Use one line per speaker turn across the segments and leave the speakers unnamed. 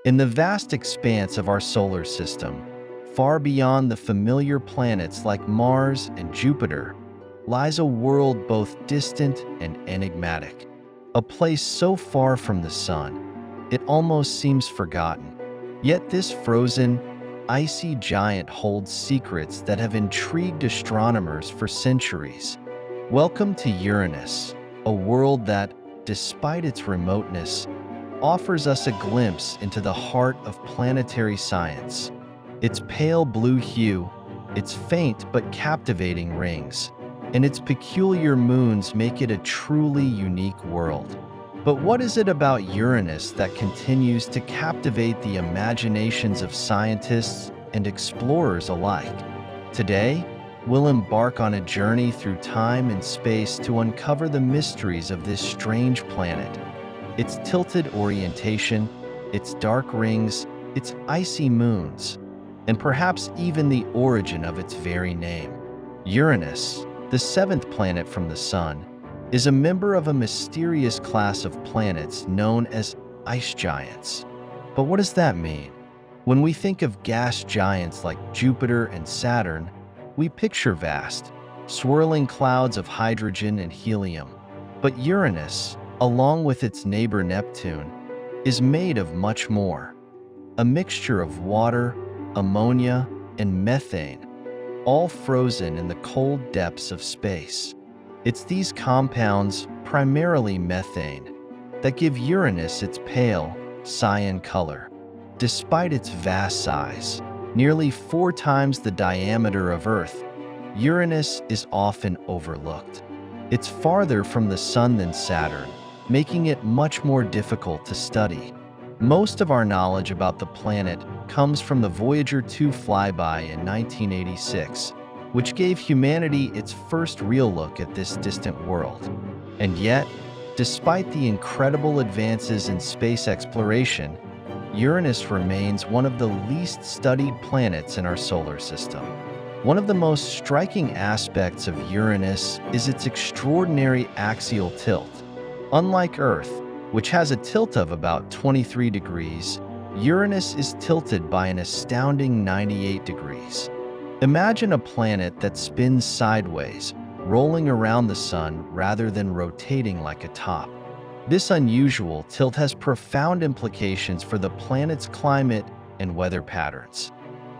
In the vast expanse of our solar system, far beyond the familiar planets like Mars and Jupiter, lies a world both distant and enigmatic. A place so far from the sun, it almost seems forgotten. Yet this frozen, icy giant holds secrets that have intrigued astronomers for centuries. Welcome to Uranus, a world that, despite its remoteness, offers us a glimpse into the heart of planetary science. Its pale blue hue, its faint but captivating rings, and its peculiar moons make it a truly unique world. But what is it about Uranus that continues to captivate the imaginations of scientists and explorers alike? Today, we'll embark on a journey through time and space to uncover the mysteries of this strange planet. Its tilted orientation, its dark rings, its icy moons, and perhaps even the origin of its very name. Uranus, the seventh planet from the Sun, is a member of a mysterious class of planets known as ice giants. But what does that mean? When we think of gas giants like Jupiter and Saturn, we picture vast, swirling clouds of hydrogen and helium. But Uranus, along with its neighbor Neptune, is made of much more. A mixture of water, ammonia, and methane, all frozen in the cold depths of space. It's these compounds, primarily methane, that give Uranus its pale, cyan color. Despite its vast size, nearly 4 times the diameter of Earth, Uranus is often overlooked. It's farther from the Sun than Saturn, making it much more difficult to study. Most of our knowledge about the planet comes from the Voyager 2 flyby in 1986, which gave humanity its first real look at this distant world. And yet, despite the incredible advances in space exploration, Uranus remains one of the least studied planets in our solar system. One of the most striking aspects of Uranus is its extraordinary axial tilt. Unlike Earth, which has a tilt of about 23 degrees, Uranus is tilted by an astounding 98 degrees. Imagine a planet that spins sideways, rolling around the Sun rather than rotating like a top. This unusual tilt has profound implications for the planet's climate and weather patterns.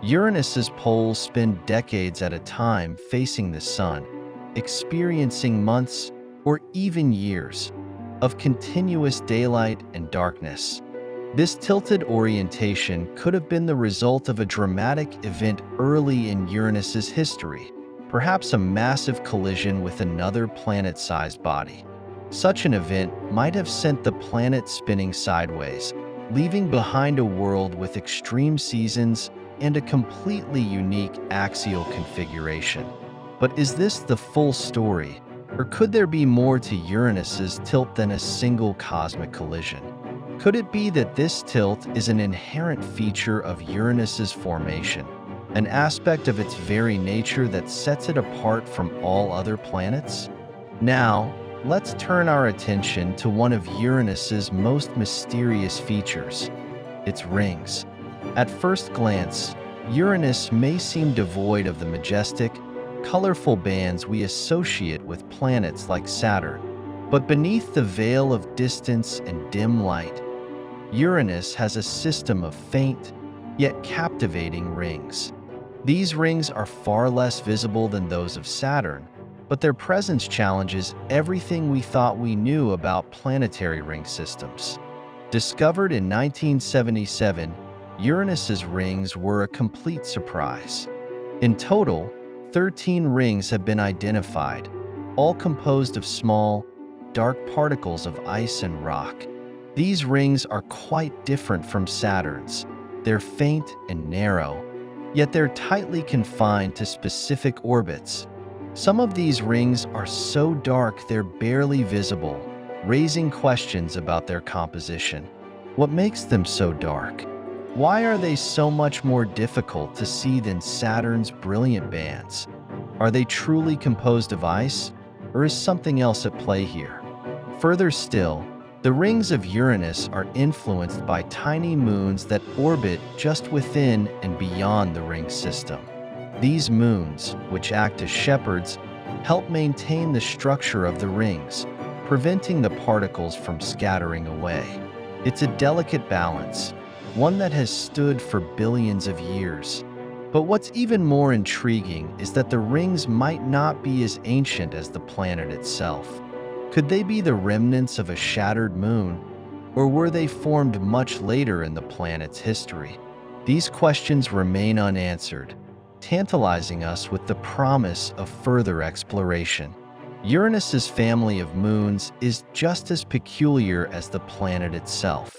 Uranus's poles spin decades at a time facing the Sun, experiencing months or even years of continuous daylight and darkness. This tilted orientation could have been the result of a dramatic event early in Uranus's history, perhaps a massive collision with another planet-sized body. Such an event might have sent the planet spinning sideways, leaving behind a world with extreme seasons and a completely unique axial configuration. But is this the full story? Or could there be more to Uranus's tilt than a single cosmic collision? Could it be that this tilt is an inherent feature of Uranus's formation, an aspect of its very nature that sets it apart from all other planets? Now, let's turn our attention to one of Uranus's most mysterious features, its rings. At first glance, Uranus may seem devoid of the majestic, colorful bands we associate with planets like Saturn. But beneath the veil of distance and dim light, Uranus has a system of faint, yet captivating rings. These rings are far less visible than those of Saturn, but their presence challenges everything we thought we knew about planetary ring systems. Discovered in 1977, Uranus's rings were a complete surprise. In total, 13 rings have been identified, all composed of small, dark particles of ice and rock. These rings are quite different from Saturn's. They're faint and narrow, yet they're tightly confined to specific orbits. Some of these rings are so dark they're barely visible, raising questions about their composition. What makes them so dark? Why are they so much more difficult to see than Saturn's brilliant bands? Are they truly composed of ice, or is something else at play here? Further still, The rings of Uranus are influenced by tiny moons that orbit just within and beyond the ring system. These moons, which act as shepherds, help maintain the structure of the rings, preventing the particles from scattering away. It's a delicate balance, one that has stood for billions of years. But what's even more intriguing is that the rings might not be as ancient as the planet itself. Could they be the remnants of a shattered moon, or were they formed much later in the planet's history? These questions remain unanswered, tantalizing us with the promise of further exploration. Uranus's family of moons is just as peculiar as the planet itself.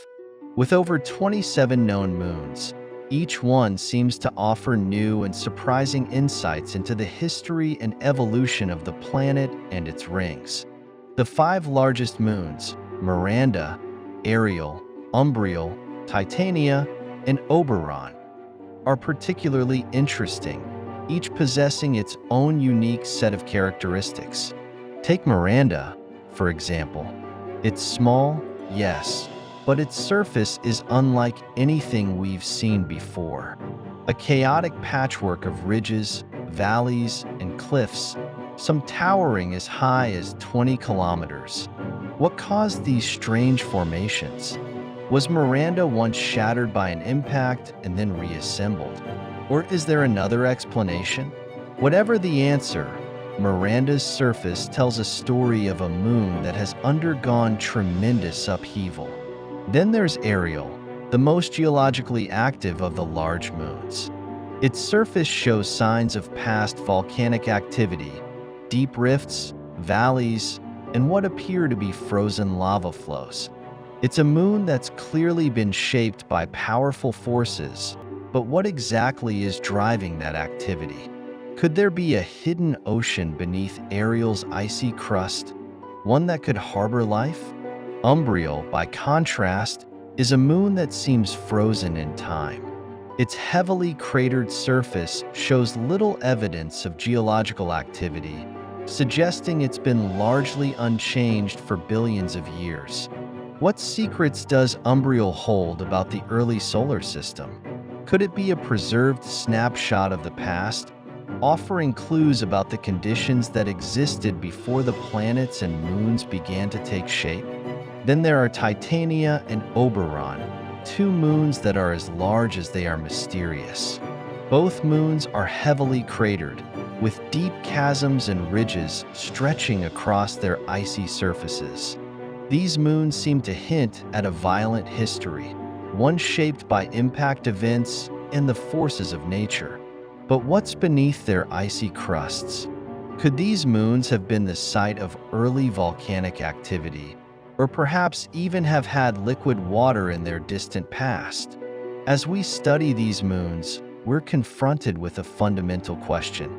With over 27 known moons, each one seems to offer new and surprising insights into the history and evolution of the planet and its rings. The 5 largest moons, Miranda, Ariel, Umbriel, Titania, and Oberon, are particularly interesting, each possessing its own unique set of characteristics. Take Miranda, for example. It's small, yes, but its surface is unlike anything we've seen before. A chaotic patchwork of ridges, valleys, and cliffs, some towering as high as 20 kilometers. What caused these strange formations? Was Miranda once shattered by an impact and then reassembled? Or is there another explanation? Whatever the answer, Miranda's surface tells a story of a moon that has undergone tremendous upheaval. Then there's Ariel, the most geologically active of the large moons. Its surface shows signs of past volcanic activity, deep rifts, valleys, and what appear to be frozen lava flows. It's a moon that's clearly been shaped by powerful forces, but what exactly is driving that activity? Could there be a hidden ocean beneath Ariel's icy crust, one that could harbor life? Umbriel, by contrast, is a moon that seems frozen in time. Its heavily cratered surface shows little evidence of geological activity, suggesting it's been largely unchanged for billions of years. What secrets does Umbriel hold about the early solar system? Could it be a preserved snapshot of the past, offering clues about the conditions that existed before the planets and moons began to take shape? Then there are Titania and Oberon, 2 moons that are as large as they are mysterious. Both moons are heavily cratered, with deep chasms and ridges stretching across their icy surfaces. These moons seem to hint at a violent history, one shaped by impact events and the forces of nature. But what's beneath their icy crusts? Could these moons have been the site of early volcanic activity, or perhaps even have had liquid water in their distant past? As we study these moons, we're confronted with a fundamental question.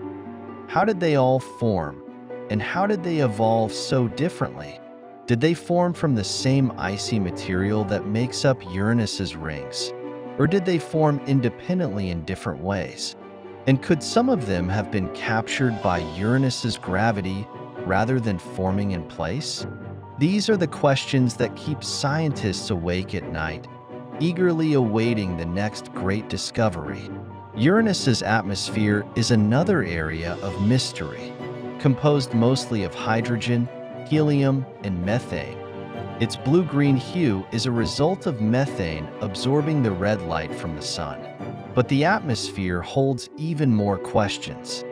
How did they all form, and how did they evolve so differently? Did they form from the same icy material that makes up Uranus's rings, or did they form independently in different ways? And could some of them have been captured by Uranus's gravity rather than forming in place? These are the questions that keep scientists awake at night, eagerly awaiting the next great discovery. Uranus's atmosphere is another area of mystery, composed mostly of hydrogen, helium, and methane. Its blue-green hue is a result of methane absorbing the red light from the sun. But the atmosphere holds even more questions.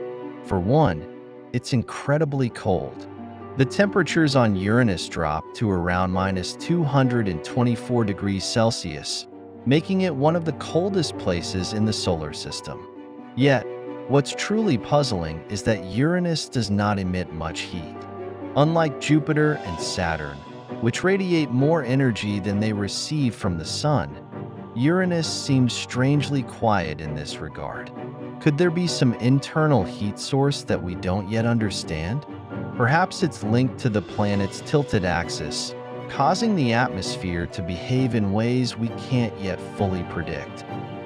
For one, it's incredibly cold. The temperatures on Uranus drop to around -224 degrees Celsius, making it one of the coldest places in the solar system. Yet, what's truly puzzling is that Uranus does not emit much heat. Unlike Jupiter and Saturn, which radiate more energy than they receive from the sun, Uranus seems strangely quiet in this regard. Could there be some internal heat source that we don't yet understand? Perhaps it's linked to the planet's tilted axis, causing the atmosphere to behave in ways we can't yet fully predict.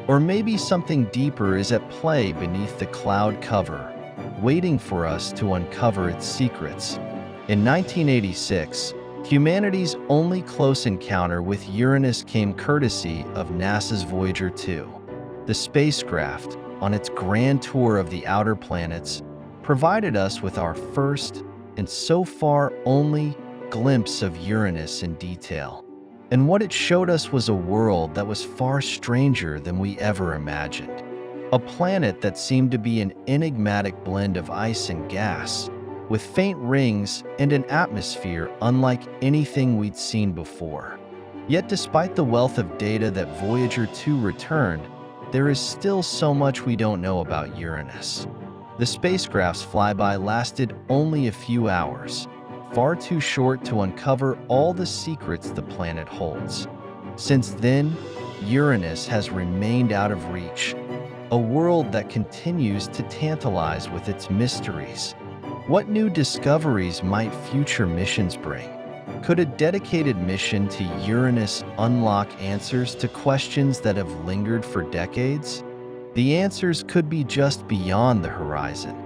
Or maybe something deeper is at play beneath the cloud cover, waiting for us to uncover its secrets. In 1986, Humanity's only close encounter with Uranus came courtesy of NASA's Voyager 2. The spacecraft, on its grand tour of the outer planets, provided us with our first, and so far only, glimpse of Uranus in detail. And what it showed us was a world that was far stranger than we ever imagined. A planet that seemed to be an enigmatic blend of ice and gas, with faint rings and an atmosphere unlike anything we'd seen before. Yet despite the wealth of data that Voyager 2 returned, there is still so much we don't know about Uranus. The spacecraft's flyby lasted only a few hours, far too short to uncover all the secrets the planet holds. Since then, Uranus has remained out of reach, a world that continues to tantalize with its mysteries. What new discoveries might future missions bring? Could a dedicated mission to Uranus unlock answers to questions that have lingered for decades? The answers could be just beyond the horizon,